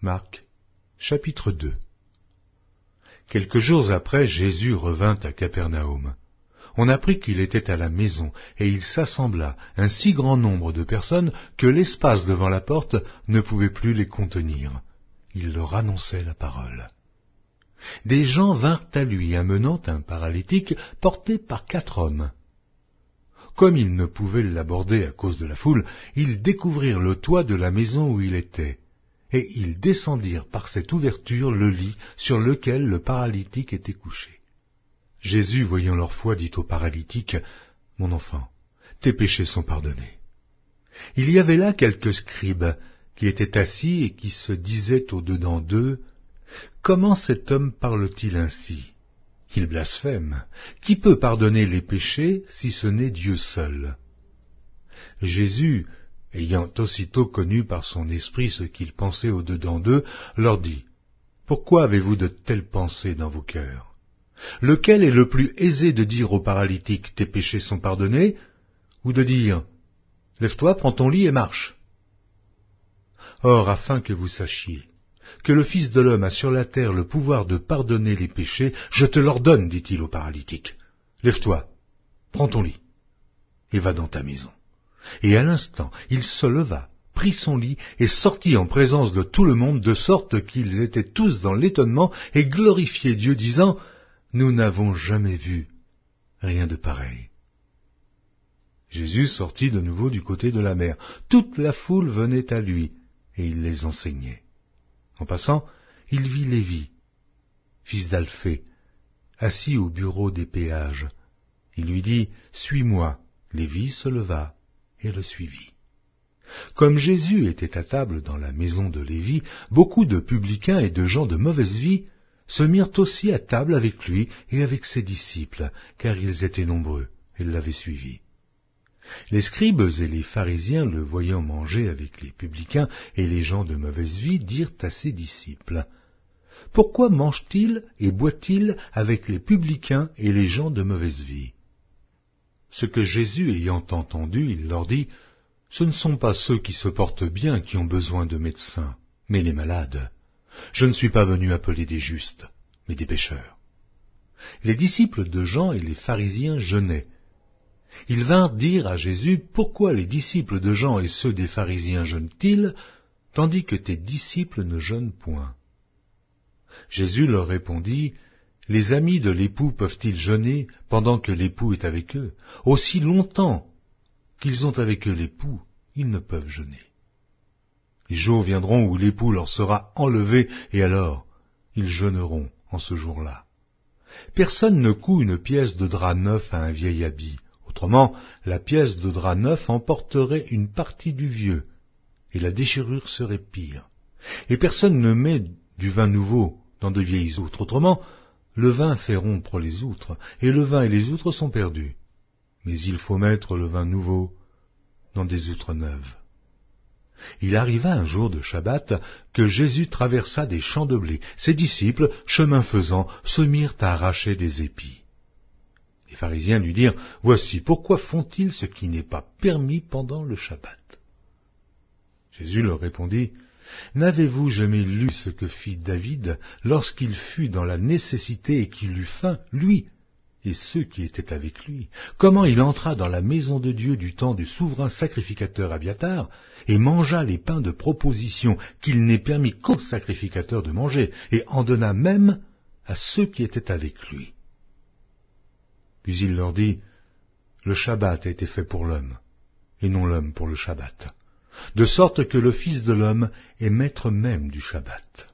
Marc, chapitre 2. Quelques jours après, Jésus revint à Capernaum. On apprit qu'il était à la maison, et il s'assembla un si grand nombre de personnes que l'espace devant la porte ne pouvait plus les contenir. Il leur annonçait la parole. Des gens vinrent à lui amenant un paralytique porté par 4 hommes. Comme ils ne pouvaient l'aborder à cause de la foule, ils découvrirent le toit de la maison où il était, et ils descendirent par cette ouverture le lit sur lequel le paralytique était couché. Jésus, voyant leur foi, dit au paralytique, « Mon enfant, tes péchés sont pardonnés. » Il y avait là quelques scribes qui étaient assis et qui se disaient au-dedans d'eux, « Comment cet homme parle-t-il ainsi ? Il blasphème. Qui peut pardonner les péchés si ce n'est Dieu seul ?» Jésus, ayant aussitôt connu par son esprit ce qu'ils pensaient au-dedans d'eux, leur dit, « Pourquoi avez-vous de telles pensées dans vos cœurs ? Lequel est le plus aisé de dire au paralytique, « Tes péchés sont pardonnés » ou de dire, « Lève-toi, prends ton lit et marche » ? Or, afin que vous sachiez que le Fils de l'homme a sur la terre le pouvoir de pardonner les péchés, je te l'ordonne, dit-il au paralytique. Lève-toi, prends ton lit, et va dans ta maison. Et à l'instant, il se leva, prit son lit, et sortit en présence de tout le monde, de sorte qu'ils étaient tous dans l'étonnement, et glorifiaient Dieu, disant, « Nous n'avons jamais vu rien de pareil. » Jésus sortit de nouveau du côté de la mer. Toute la foule venait à lui, et il les enseignait. En passant, il vit Lévi, fils d'Alphée, assis au bureau des péages. Il lui dit, « Suis-moi. » Lévi se leva et le suivit. Comme Jésus était à table dans la maison de Lévi, beaucoup de publicains et de gens de mauvaise vie se mirent aussi à table avec lui et avec ses disciples, car ils étaient nombreux et l'avaient suivi. Les scribes et les pharisiens, le voyant manger avec les publicains et les gens de mauvaise vie, dirent à ses disciples, « Pourquoi mange-t-il et boit-il avec les publicains et les gens de mauvaise vie ?» Ce que Jésus ayant entendu, il leur dit, « Ce ne sont pas ceux qui se portent bien qui ont besoin de médecins, mais les malades. Je ne suis pas venu appeler des justes, mais des pécheurs. » Les disciples de Jean et les pharisiens jeûnaient. Ils vinrent dire à Jésus, « Pourquoi les disciples de Jean et ceux des pharisiens jeûnent-ils, tandis que tes disciples ne jeûnent point ?» Jésus leur répondit, « Les amis de l'époux peuvent-ils jeûner pendant que l'époux est avec eux ? Aussi longtemps qu'ils ont avec eux l'époux, ils ne peuvent jeûner. Les jours viendront où l'époux leur sera enlevé, et alors ils jeûneront en ce jour-là. Personne ne coud une pièce de drap neuf à un vieil habit. Autrement, la pièce de drap neuf emporterait une partie du vieux, et la déchirure serait pire. Et personne ne met du vin nouveau dans de vieilles outres. Autrement, le vin fait rompre les outres, et le vin et les outres sont perdus. Mais il faut mettre le vin nouveau dans des outres neuves. » Il arriva un jour de Shabbat que Jésus traversa des champs de blé. Ses disciples, chemin faisant, se mirent à arracher des épis. Les pharisiens lui dirent, « Voici, pourquoi font-ils ce qui n'est pas permis pendant le Shabbat ?» Jésus leur répondit, « N'avez-vous jamais lu ce que fit David lorsqu'il fut dans la nécessité et qu'il eut faim, lui et ceux qui étaient avec lui? Comment il entra dans la maison de Dieu du temps du souverain sacrificateur Abiatar et mangea les pains de proposition qu'il n'est permis qu'aux sacrificateurs de manger, et en donna même à ceux qui étaient avec lui. » Puis il leur dit, « Le Shabbat a été fait pour l'homme, et non l'homme pour le Shabbat, de sorte que le Fils de l'homme est maître même du Shabbat. »